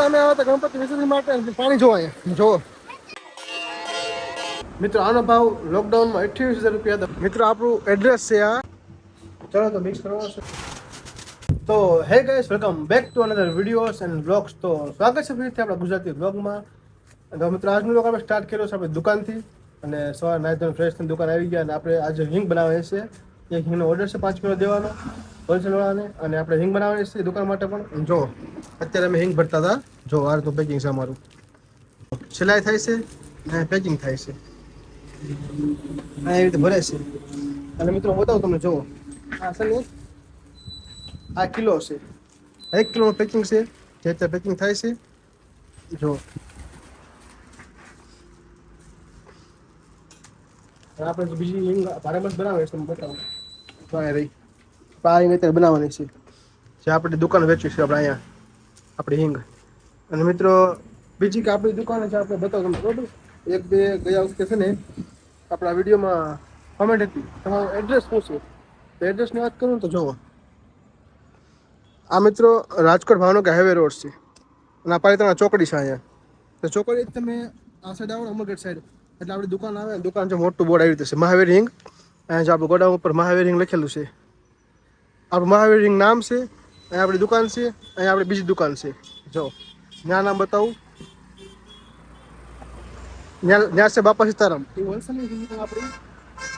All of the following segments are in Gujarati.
અમે આવ્યા હતા ગણપતિ વિસર્જન માટે પાણી જોવા જો મિત્રો આનો ભાવ લોકડાઉનમાં 28,000 રૂપિયા હતો. મિત્રો આપણું એડ્રેસ છે આ. ચલો તો મિક્સ કરવાનો છે. તો હે guys, welcome back to another videos and vlogs. તો સ્વાગત છે ફરીથી આપણા ગુજરાતી વ્લોગમાં. તો મિત્રો આજનો વ્લોગ આપણે સ્ટાર્ટ કર્યો છે આપણી દુકાનથી. અને સવારે નાઈ ધોઈને ફ્રેશ થઈને દુકાન આવી ગયા. અને આપણે આજે હિંગ બનાવવાની છે. એક હિંગનો ઓર્ડર છે 5 કિલો દેવાનો હોલસેલવાળાને. અને આપણે હિંગ બનાવવાની છે દુકાન માટે પણ. જો અત્યારે અમે હિંગ ભરતા હતા. જો આ રીતનું પેકિંગ છે અમારું. સિલાઈ થાય છે અને પેકિંગ થાય છે. આ એવી રીતે ભરે છે. અને મિત્રો બતાવું તમને, જો આ છે ને આ કિલો છે. 1 કિલોનું પેકિંગ છે. જે રીતે પેકિંગ થાય છે જો. આપણે બીજી હિંગ ભારેમાં બનાવે છે, બતાવું તો આ રહી. આ હિંગ અત્યારે બનાવવાની છે જે આપણે દુકાન વેચી છે આપણે અહીંયા આપણી હિંગ. અને મિત્રો બીજી કે આપણી દુકાન છે આપણે બતાવું તમને, બરોબર. એક બે ગયા વખતે છે ને આપણા વિડીયોમાં કોમેન્ટ હતી, તમારું એડ્રેસ શું છે. તો એડ્રેસની વાત કરું તો જુઓ, આ મિત્રો રાજકોટ ભાવનગર હાઈવે રોડ છે. અને આ પાલિતાણા ચોકડી છે અહીંયા. તો ચોકડી તમે આ સાઈડ આવો ને, અમરગઢ સાઈડ, એટલે આપણી દુકાન આવે. દુકાન છે, મોટું બોર્ડ આવી રીતે છે, મહાવીર હિંગ. અહીંયા જો આપણું ગોડાઉન ઉપર મહાવીર હિંગ લખેલું છે. આપણું મહાવીર હિંગ નામ છે. અહીંયા આપણી દુકાન છે. અહીંયા આપણી બીજી દુકાન છે. જો ત્યાં નામ બતાવું, ત્યાં છે બાપા સીતારામ. એ હોલસેલની હિંગ આપણી.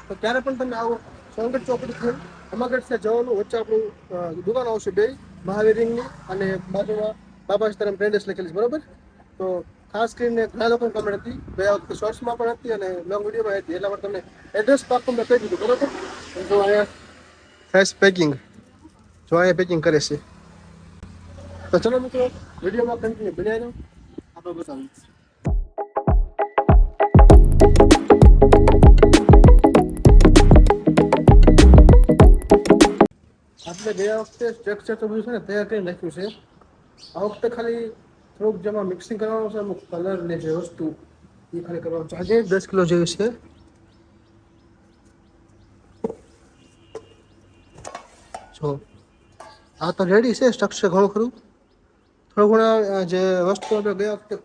તો ક્યારે પણ તમે આવો, સોનગઢ ચોકડીથી અમરગઢ છે જવાનું, વચ્ચે આપણું દુકાન આવશે બે, મહાવીર હિંગની અને બાજુમાં બાપા સીતારામ ટ્રેડર્સ લખેલી છે, બરોબર. તો ખાસ કરીને ઘણા લોકોની કમેન્ટ હતી, ગયા વખતે શોર્ટ્સમાં પણ હતી અને લોંગ વિડીયોમાં હતી. એટલા માટે તમને એડ્રેસ પાકું મેં કહી દીધું, બરોબર. જો અહીંયા ફ્રેશ પેકિંગ, જો અહીંયા પેકિંગ કરે છે. તો ચલો મિત્રો, વિડીયોમાં કન્ટિન્યુ બન્યા રહ્યો, આપણે બતાવીએ. આપણે ગયા વખતે સ્ટ્રક્ચર તો બધું છે ને તૈયાર કરીને નાખ્યું છે. આ વખતે ખાલી થોડુંક જેમાં મિક્સિંગ કરવાનું છે, અમુક કલર ને જે વસ્તુ એ ખાલી કરવાનું છે. આજે 10 કિલો જેવી છે. જો આ તો રેડી છે સ્ટ્રક્ચર ઘણું ખરું. થોડું ઘણા જે વસ્તુ આપણે ગયા વખતે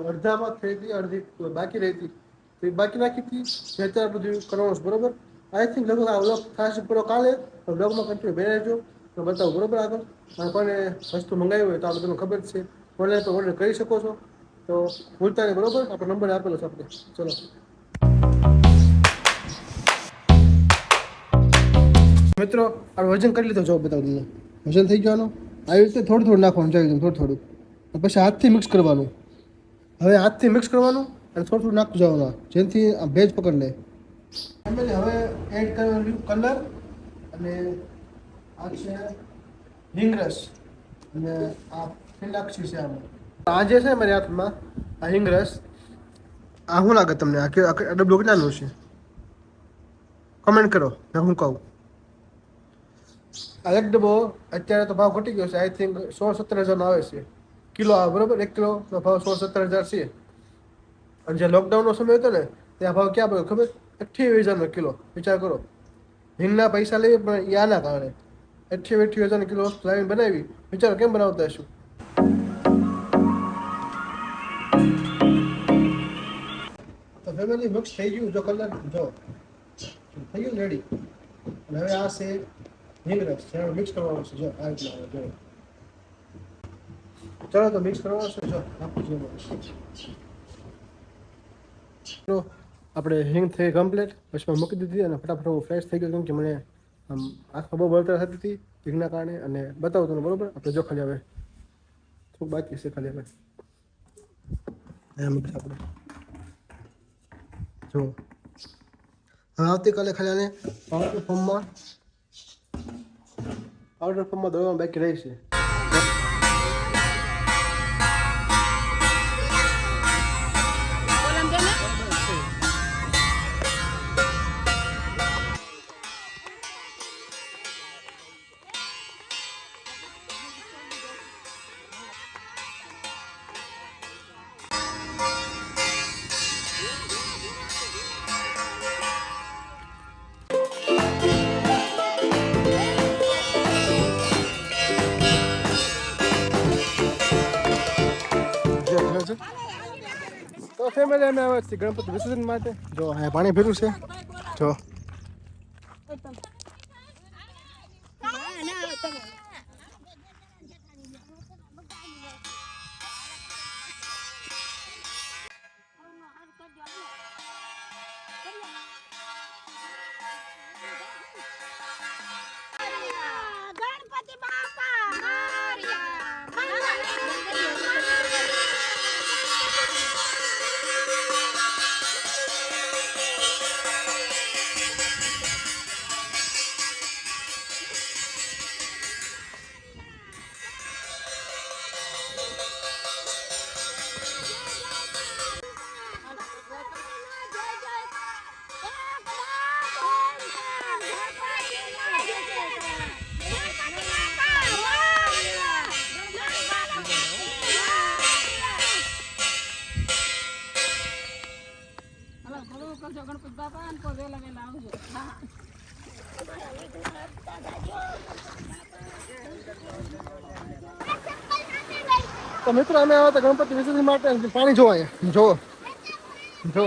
અડધામાં થઈ હતી, અડધી બાકી રહી હતી, તો એ બાકી નાખી હતી. જે અત્યારે બધું કરવાનું છે, બરોબર. આઈ થિંક લગભગ આ વ્લોગ થશે પૂરો કાલે. તો બ્લોગમાં કન્ટિન્યુ બની રહેજો, તો બતાવું, બરોબર. આગળ અને કોઈને વસ્તુ મંગાવી હોય તો આ બધાનું ખબર છે, ઓનલાઈન પણ ઓર્ડર કરી શકો છો. તો ભૂલતા નહીં, બરોબર. આપણો નંબર આપેલો છે આપણે. ચલો મિત્રો, આપણે વજન કરી લીધો. જો બતાવું તમને, વજન થઈ ગયું. આવી રીતે થોડું થોડું નાખવાનું, ચાલી થોડું થોડું. પછી હાથથી મિક્સ કરવાનું. હવે હાથથી મિક્સ કરવાનું અને થોડું થોડું નાખતું જવાનું, જેથી આ ભેજ પકડ લે. હવે એડ કરવાનું કલર, અને આ છે હિંગરસ, અને આ ફિલાક્ષી છે. આમાં આ જે છે મારી હાથમાં આ હિંગરસ, આ શું લાગે તમને? આ ડબલું કેટલાનું છે? કમેન્ટ કરો, હું કહું. આ એક ડબ્બો અત્યારે તો ભાવ ઘટી ગયો છે. આઈ થિંક 16-17 હજારનો આવે છે કિલો આવે, બરોબર. 1 કિલોનો ભાવ 16-17 હજાર છે. અને જે લોકડાઉનનો સમય હતો ને, ત્યાં ભાવ ક્યાં પડ્યો ખબર? 28,000નો કિલો. વિચાર કરો, હિંગના પૈસા લેવી પણ એ આના કારણે 28,000 કિલો વસ્તુ લાવીને બનાવી. વિચારો કેમ બનાવતા હશું. તો ફેમિલી મિક્સ થઈ ગયું. જો કલર જો થઈ ગયું રેડી. અને હવે આ છે હિંગરસ, જેને મિક્સ કરવાનું છે. જો આ રીતના જો. ચલો તો મિક્સ કરવાનું છે. જો નાખું છું આપણે હિંગ થઈ કમ્પ્લીટ. પછી મૂકી દીધી અને ફટાફટ હું ફ્રેશ થઈ ગયો, કેમ કે મને આમ આંખમાં બહુ બળતરા થતી હતી હિંગના કારણે. અને બતાવું તમને, બરોબર. આપણે જો ખાલી હવે થોડુંક બાકી છે, ખાલી હવે મૂકી આપણે જો. હવે આવતીકાલે ખાલી આને પાવડર ફોર્મમાં દળવામાં બાકી રહી છે. છે. તો ફેમિલી અમે આવ્યા છીએ ગણપતિ વિસર્જન માટે. જો અહીંયા પાણી ભર્યું છે. જો ગણપતિ બાપા ગણપતિ બાપા વેલા વેલા આવજો. તો મિત્રો અમે આવ્યા હતા ગણપતિ વિસર્જન માટે. પાણી જો અહીંયા જો જો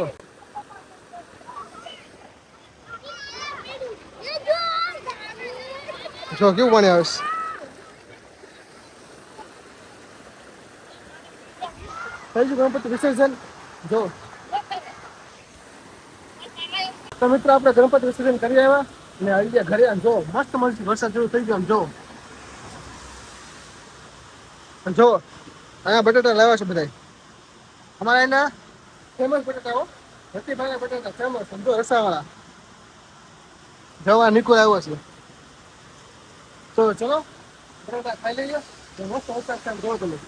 જો કેવું પાણી આવે છે. થઈ ગયું ગણપતિ વિસર્જન. જો તો મિત્રો આપણે ગણપતિ વિસર્જન કરી આવ્યા ને આવી ગયા ઘરે. જો મસ્ત મસ્ત વરસાદ જેવું થઈ ગયો. જો જો અહીંયા બટાટા લાવ્યા છે બધા અમારા એના ફેમસ બટાટાઓ. રતિભાઈના બટાટા ફેમસ સમજો રસાવાળા. જવા નિકોલ આવ્યો છે. તો ચલો બટાટા ખાઈ લઈએ. મસ્ત વરસાદ છે. જોવો તમે.